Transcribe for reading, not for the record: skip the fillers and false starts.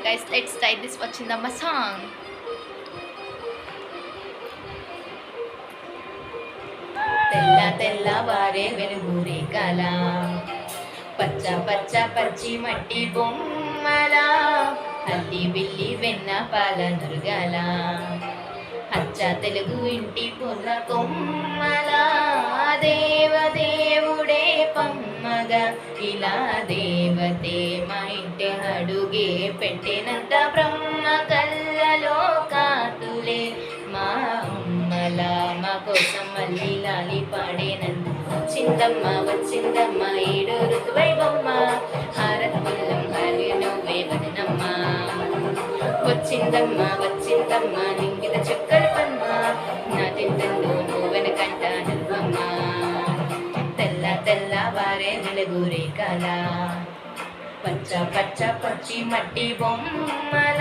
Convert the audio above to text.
guys, let's try this Vachindamma song. తెల్ల తెల్లవారే వెలుగురే కల పచ్చ పచ్చ పచ్చి మట్టి బొమ్మల అల్లి బిల్లి వెన్న పాల నురగల అచ్చ తెలుగు ఇంటి పొన్న కొమ్మల దేవదేవుడే పమ్మగా ఇలా దేవతే మా ఇంటి అడుగే పెట్టినంత బ్రహ్మ కళ్ళలో కాతులే మా అమ్మల మా కోసం మళ్ళీ లాలి పాడేనంత వచ్చిందమ్మ వచ్చిందమ్మ ఏడో ఋతువై బొమ్మ హారతుల్లం హరి నువ్వే వదనమ్మ వచ్చిందమ్మ వచ్చిందమ్మ నింగిన చక్కల పమ్మ నా తింటల్లో నువ్వు వెనకంట నిల్వమ్మ తెల్ల తెల్లవారే వెలుగురే కల పచ్చ పచ్చ పచ్చి మట్టి బొమ్మల